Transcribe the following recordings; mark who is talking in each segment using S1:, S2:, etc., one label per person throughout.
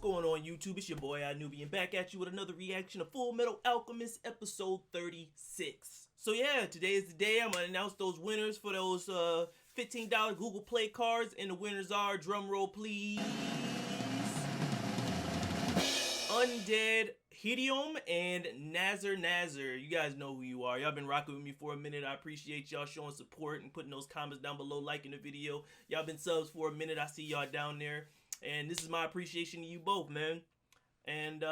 S1: going on YouTube? It's your boy OddNoobian back at you with another reaction of Fullmetal Alchemist episode 36. So yeah, today is the day I'm gonna announce those winners for those $15 Google Play cards, and the winners are, drum roll please, Undead Hideum and Nazar. You guys know who you are. Y'all been rocking with me for a minute. I appreciate y'all showing support and putting those comments down below, liking the video. Y'all been subs for a minute. I see y'all down there. And this is my appreciation to you both, man. And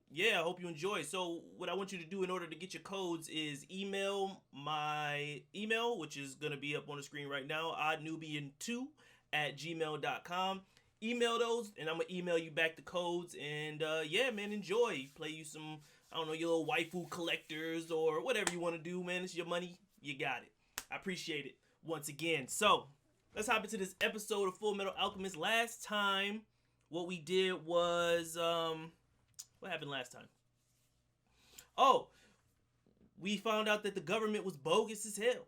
S1: yeah, I hope you enjoy. So what I want you to do in order to get your codes is email my email, which is going to be up on the screen right now, oddnoobian2@gmail.com. Email those, and I'm going to email you back the codes. And yeah, man, enjoy. Play you some, I don't know, your little waifu collectors or whatever you want to do, man. It's your money. You got it. I appreciate it once again. So let's hop into this episode of Fullmetal Alchemist. Last time, what we did was, what happened last time? Oh, we found out that the government was bogus as hell.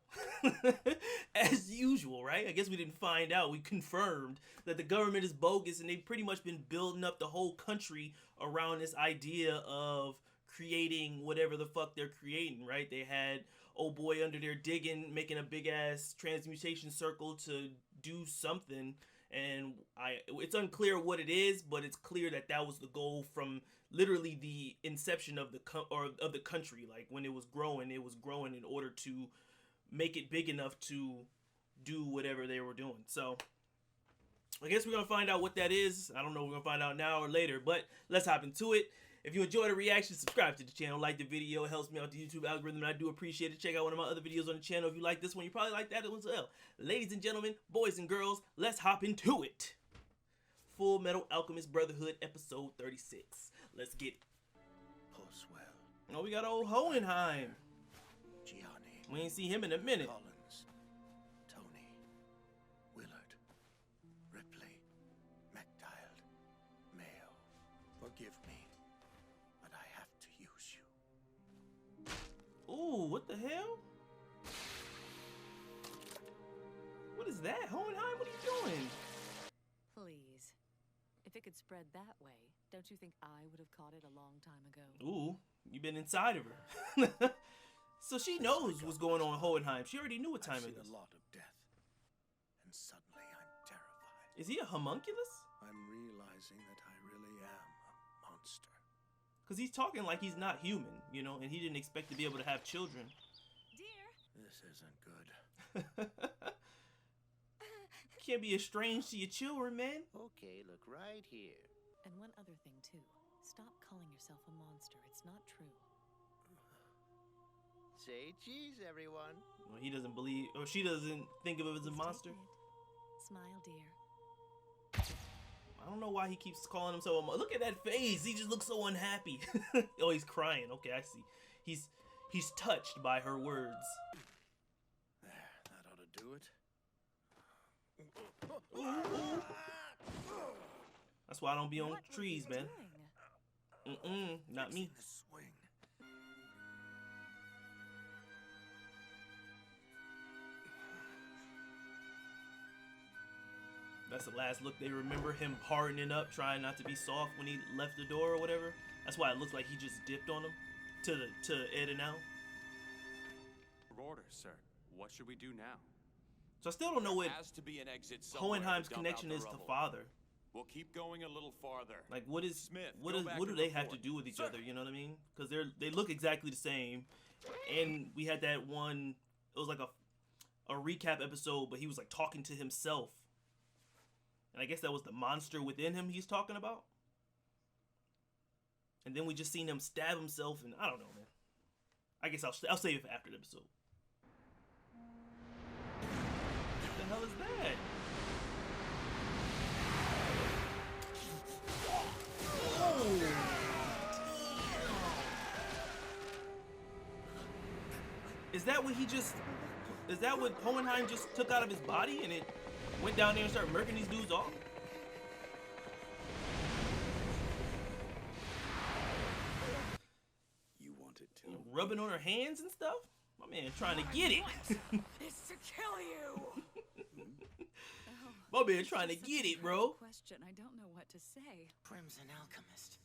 S1: As usual, right? I guess we didn't find out. We confirmed that the government is bogus, and they've pretty much been building up the whole country around this idea of creating whatever the fuck they're creating, right? They had old boy under there digging, making a big ass transmutation circle to do something, and it's unclear what it is, but it's clear that that was the goal from literally the inception of the country. Like when it was growing in order to make it big enough to do whatever they were doing. So I guess we're gonna find out what that is. I don't know if we're gonna find out now or later, but let's hop into it. If you enjoyed the reaction, subscribe to the channel, like the video. It helps me out the YouTube algorithm, and I do appreciate it. Check out one of my other videos on the channel. If you like this one, you probably like that one as well. Ladies and gentlemen, boys and girls, let's hop into it. Fullmetal Alchemist Brotherhood, episode 36. Let's get it.
S2: Postshow.
S1: Oh, we got old Hohenheim.
S2: Gianni.
S1: We ain't see him in a minute.
S2: Collins. Tony. Willard. Ripley. MacDial. Mayo. Forgive me, but I have to use you.
S1: Ooh, what the hell? What is that? Hohenheim, what are you doing?
S3: Please. If it could spread that way, don't you think I would have caught it a long time ago?
S1: Ooh, you've been inside of her. So she knows what's going on in Hohenheim. She already knew what time it is.
S2: I've seen a lot of death, and suddenly I'm terrified.
S1: Is he a homunculus?
S2: I'm realizing that I really am a monster.
S1: Because he's talking like he's not human, you know, and he didn't expect to be able to have children.
S3: Dear!
S2: This isn't good.
S1: Can't be estranged to your children, man.
S2: Okay, look right here.
S3: And one other thing, too. Stop calling yourself a monster. It's not true.
S2: Say cheese, everyone.
S1: Well, he doesn't believe, or she doesn't think of it as a monster.
S3: Smile, dear.
S1: I don't know why he keeps calling himself a monster. Look at that face. He just looks so unhappy. Oh, he's crying. Okay, I see. He's touched by her words.
S2: There, that ought to do it.
S1: Ooh, ooh. That's why I don't be on trees, man. Not me.
S2: The swing.
S1: That's the last look they remember, him hardening up, trying not to be soft when he left the door or whatever. That's why it looks like he just dipped on him to Ed and Al.
S4: Order, sir. What should we do now?
S1: So I still don't know what
S4: There has to be an exit somewhere
S1: Hohenheim's
S4: to dump
S1: connection
S4: out
S1: is
S4: the
S1: to
S4: rubble.
S1: father.
S4: We'll keep going a little farther.
S1: Like, what is
S4: Smith,
S1: what
S4: go
S1: is
S4: back
S1: what do
S4: and
S1: they have to
S4: report.
S1: do with each
S4: Sir.
S1: other? You know what I mean? Because they look exactly the same. And we had that one. It was like a recap episode, but he was like talking to himself. And I guess that was the monster within him he's talking about. And then we just seen him stab himself, and I don't know, man. I guess I'll save it for after the episode. What the hell is that? Oh. Is that what is that what Hohenheim just took out of his body and it went down there and started murking these dudes off?
S2: You wanted to.
S1: Rubbing on her hands and stuff? My man trying to get it.
S3: Is to kill you.
S1: My man trying to get it, bro.
S3: Question. I don't know what to say.
S2: Crimson Alchemist.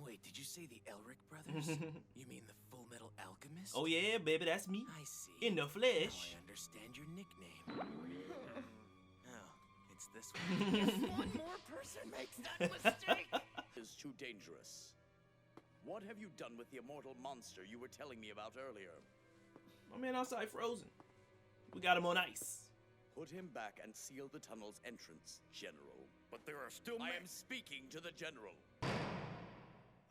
S2: Wait, did you say the Elric brothers? You mean the Fullmetal Alchemist?
S1: Oh yeah, baby, that's me.
S2: I see.
S1: In the
S2: Now
S1: flesh.
S2: I understand your nickname. Oh, it's this one. If one more person makes that mistake,
S5: Is too dangerous. What have you done with the immortal monster you were telling me about earlier?
S1: My man outside frozen. We got him on ice.
S5: Put him back and seal the tunnel's entrance, General.
S6: But there are still
S5: I am speaking to the General.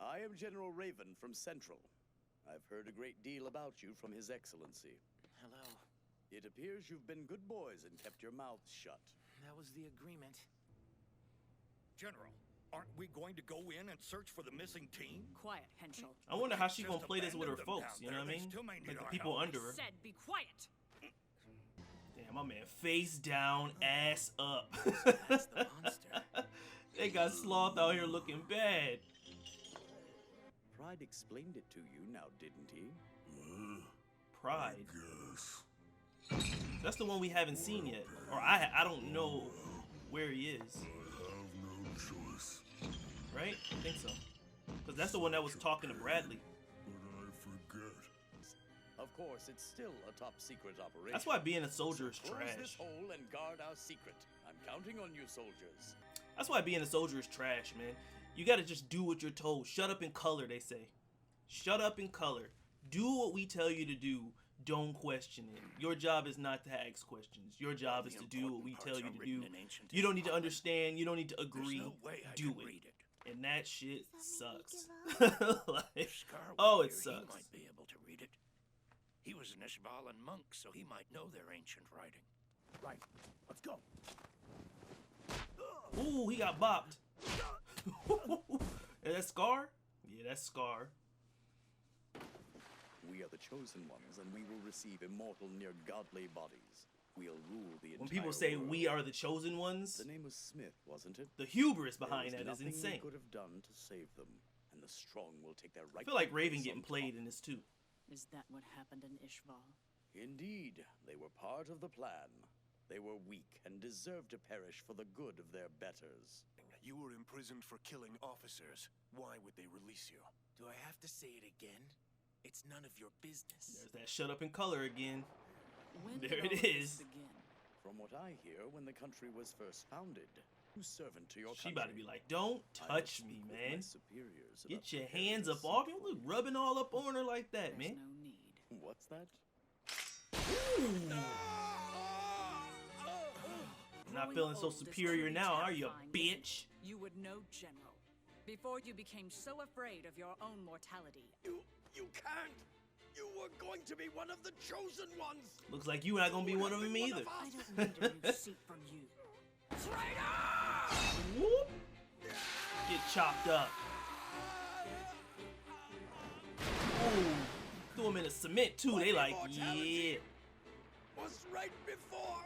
S5: I am General Raven from Central. I've heard a great deal about you from His Excellency.
S2: hello.
S5: It appears you've been good boys and kept your mouths shut.
S2: That was the agreement.
S6: General, aren't we going to go in and search for the missing team?
S3: Quiet, Henschel.
S1: I wonder how she
S6: Just
S1: gonna play this with her
S6: abandon them
S1: folks,
S6: down
S1: you know what I
S6: there. They
S1: mean?
S6: still may need
S1: Like the
S6: our
S1: people
S6: help.
S1: under her.
S3: Said, be quiet.
S1: Damn, my man face down, ass up.
S2: That's the monster.
S1: They got Sloth out here looking bad.
S5: Pride explained it to you now, didn't he?
S1: Pride. That's the one we haven't seen yet. Or I don't know where he is.
S7: No choice,
S1: Right? I think so. Because that's the one that was talking to Bradley.
S7: but I forget.
S5: Of course, it's still a top secret operation.
S1: That's why being a soldier is
S5: Close this
S1: trash.
S5: hole and guard our secret. I'm counting on you, soldiers.
S1: That's why being a soldier is trash, man. You gotta just do what you're told. Shut up and color, they say. Shut up and color. Do what we tell you to do. Don't question it. Your job is not to ask questions. Your job is to do what we tell you to do. You don't need to understand. You don't need to agree. Do it. And that shit sucks. Like, oh, it sucks.
S6: He might be able to read it. He was an Ishbalan monk, so he might know their ancient writing.
S2: Right. Let's go.
S1: Ooh, he got bopped. Is that Scar? Yeah, that's Scar.
S5: We are the chosen ones, and we will receive immortal, near godly bodies. We'll rule the entire
S1: When people say
S5: world.
S1: we are the chosen ones,
S5: The name was Smith, wasn't it?
S1: the hubris
S5: There
S1: behind
S5: was
S1: that is
S5: nothing
S1: insane.
S5: we could have done to save them, and the strong will take their right.
S1: I feel like Raven getting played in this too.
S3: Is that what happened in Ishval?
S5: Indeed, they were part of the plan. They were weak and deserved to perish for the good of their betters.
S8: You were imprisoned for killing officers. Why would they release you?
S2: Do I have to say it again? It's none of your business.
S1: There's that shut up and color again.
S3: When
S1: There
S3: did
S1: it
S3: all this
S1: is.
S3: begin?
S5: From what I hear, when the country was first founded, you servant to your
S1: She
S5: country.
S1: about to be like, don't
S5: I will
S1: touch me,
S5: speak with my
S1: man.
S5: superiors
S1: Get
S5: about
S1: your
S5: preparing
S1: hands
S5: a
S1: up off me.
S5: central-
S1: Look, rubbing all up on her like that,
S3: There's
S1: man.
S3: no need.
S5: What's that?
S1: Not
S3: Growing
S1: feeling so
S3: old is
S1: superior
S3: truly
S1: now, are you,
S3: terrifying,
S1: bitch?
S3: You would know, General, before you became so afraid of your own mortality.
S5: You can't! You were going to be one of the chosen ones!
S1: Looks like you not gonna be one of them either.
S3: I don't need a new seat from you.
S1: Whoop. Get chopped up. Ooh. Threw him in the cement too. They like, yeah.
S5: Was right before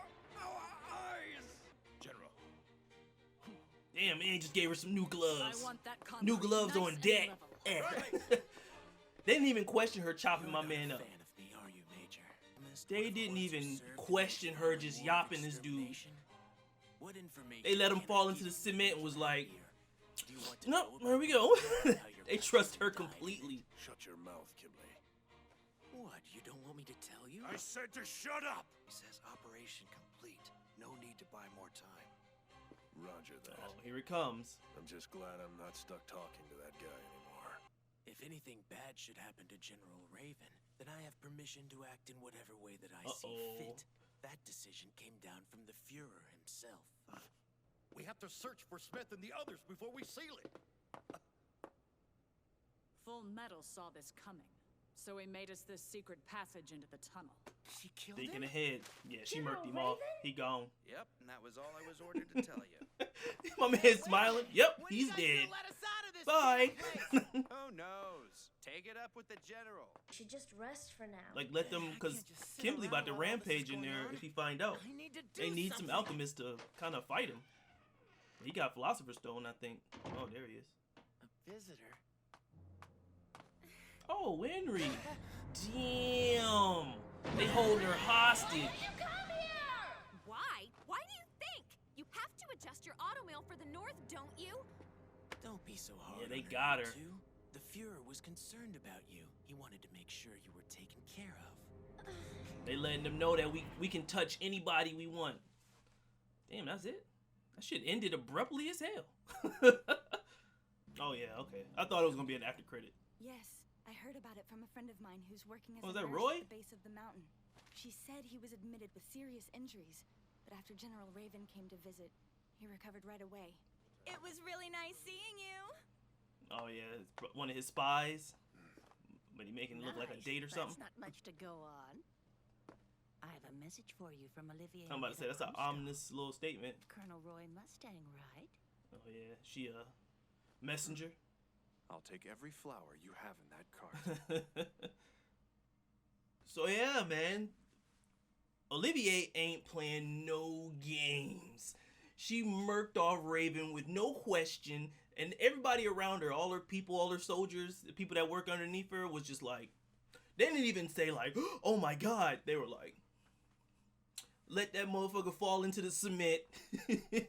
S5: our eyes!
S8: General,
S1: Damn, man, just gave her some new gloves.
S3: I want that
S1: New
S3: concrete
S1: gloves
S3: nice
S1: on
S3: and
S1: deck.
S3: level.
S1: Eh. They didn't even question her chopping my
S2: You're
S1: man
S2: not
S1: up.
S2: a fan of me, are you, Major?
S1: They
S2: What
S1: didn't
S2: orders you
S1: even
S2: served
S1: question
S2: in
S1: her
S2: the
S1: just
S2: war of
S1: yapping this dude.
S2: extermination? What information
S1: They let him
S2: can I
S1: fall
S2: give
S1: into the
S2: you
S1: cement and was like,
S2: here? Do you want to
S1: nope,
S2: know
S1: here we
S2: about
S1: go.
S2: how your
S1: They
S2: cousin
S1: trust her
S2: died?
S1: completely.
S8: shut your mouth, Kibley.
S2: What? You don't want me to tell you?
S8: I said to shut up!
S2: He says operation complete. No need to buy more time.
S8: Roger that.
S1: Oh, here it comes.
S8: I'm just glad I'm not stuck talking to that guy anymore.
S2: If anything bad should happen to General Raven, then I have permission to act in whatever way that I see fit. That decision came down from the Fuhrer himself.
S6: We have to search for Smith and the others before we seal it.
S3: Fullmetal saw this coming, so he made us this secret passage into the tunnel.
S2: She killed
S1: Thinking
S2: him?
S1: ahead. Yeah, she murked him off. He gone.
S9: Yep, and that was all I was ordered to tell you.
S1: My man's smiling. Yep, he's dead. Bye.
S9: Who knows? Take it up with the general.
S10: Should just rest for now.
S1: Like, let them, because Kimberly about to rampage in there if he find out.
S2: I need to do
S1: They need some
S2: something.
S1: alchemists to kind of fight him. He got Philosopher's Stone, I think. Oh, there he is.
S2: A visitor.
S1: Oh, Henry. Damn. They holding her hostage.
S3: Why? Why do you think?
S10: adjust your auto mail for the North, don't you?
S2: Don't be so hard.
S1: Yeah, they
S2: on
S1: got
S2: you
S1: her.
S2: two. The Fuhrer was concerned about you. He wanted to make sure you were taken care of.
S1: They letting them know that we can touch anybody we want. Damn, that's it? That shit ended abruptly as hell. Oh yeah, okay. I thought it was gonna be an after credit.
S11: Yes, I heard about it from a friend of mine who's working as
S1: Oh, is
S11: a
S1: that
S11: nurse
S1: Roy?
S11: at the base of the mountain. She said he was admitted with serious injuries, but after General Raven came to visit, he recovered right away.
S10: It was really nice seeing you.
S1: Oh yeah, it's one of his spies. But he making it look like a date or something.
S12: That's not much to go on. I have a message for you from Olivier.
S1: I'm about to say, that's an ominous little statement.
S12: Colonel Roy Mustang, right?
S1: Oh yeah, she a messenger.
S4: I'll take every flower you have in that cart.
S1: So yeah, man. Olivier ain't playing no games. She murked off Raven with no question, and everybody around her, all her people, all her soldiers, the people that work underneath her, was just like, they didn't even say like, oh my god. They were like, let that motherfucker fall into the cement,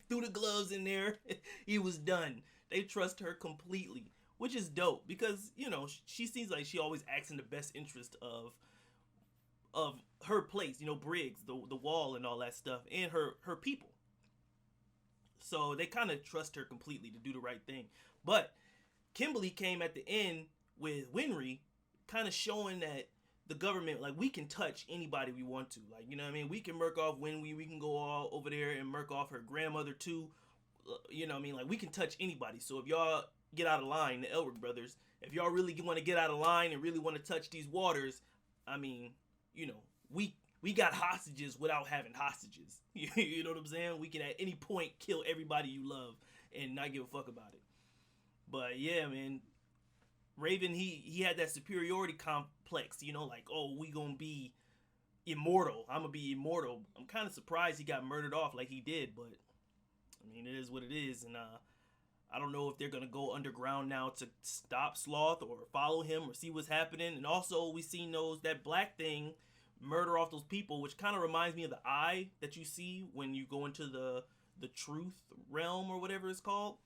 S1: threw the gloves in there, he was done. They trust her completely, which is dope because, you know, she seems like she always acts in the best interest of her place, you know, Briggs, the wall and all that stuff, and her people. So they kind of trust her completely to do the right thing. But Kimberly came at the end with Winry, kind of showing that the government, like, we can touch anybody we want to. Like, you know what I mean? We can murk off Winry. We can go all over there and murk off her grandmother too. You know what I mean? Like, we can touch anybody. So if y'all get out of line, the Elric brothers, if y'all really want to get out of line and really want to touch these waters, I mean, you know, we got hostages without having hostages. You know what I'm saying? We can at any point kill everybody you love and not give a fuck about it. But yeah, man, Raven, he had that superiority complex, you know, like, oh, we gonna be immortal. I'm gonna be immortal. I'm kind of surprised he got murdered off like he did, but I mean, it is what it is. And I don't know if they're gonna go underground now to stop Sloth or follow him or see what's happening. And also, we seen that black thing murder off those people, which kind of reminds me of the eye that you see when you go into the truth realm or whatever it's called.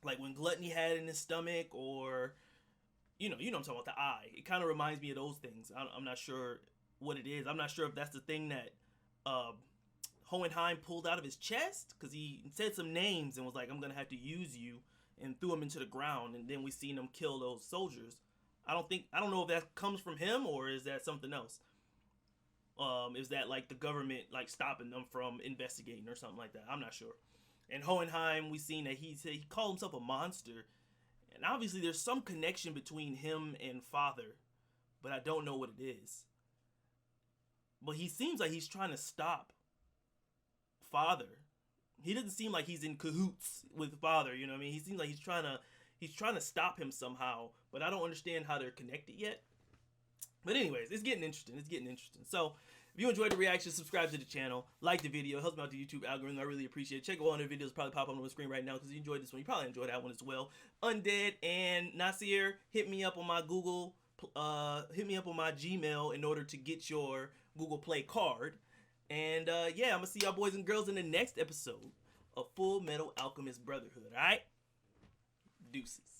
S1: Like when Gluttony had it in his stomach, or you know what I'm talking about, the eye. It kind of reminds me of those things. I'm not sure what it is. I'm not sure if that's the thing that Hohenheim pulled out of his chest, because he said some names and was like, I'm gonna have to use you, and threw him into the ground, and then we seen him kill those soldiers. I don't know if that comes from him or is that something else. Is that like the government like stopping them from investigating or something like that? I'm not sure. And Hohenheim, we seen that he called himself a monster, and obviously there's some connection between him and Father, but I don't know what it is. But he seems like he's trying to stop Father. He doesn't seem like he's in cahoots with Father, you know what I mean? He seems like he's trying to stop him somehow, but I don't understand how they're connected yet. But anyways, it's getting interesting. So, if you enjoyed the reaction, subscribe to the channel, like the video, helps me out the YouTube algorithm. I really appreciate it. Check out one of the videos probably pop up on the screen right now because you enjoyed this one. You probably enjoyed that one as well. Undead and Nasir, hit me up on my Google, hit me up on my Gmail in order to get your Google Play card. And yeah, I'm gonna see y'all boys and girls in the next episode of Fullmetal Alchemist Brotherhood. All right, deuces.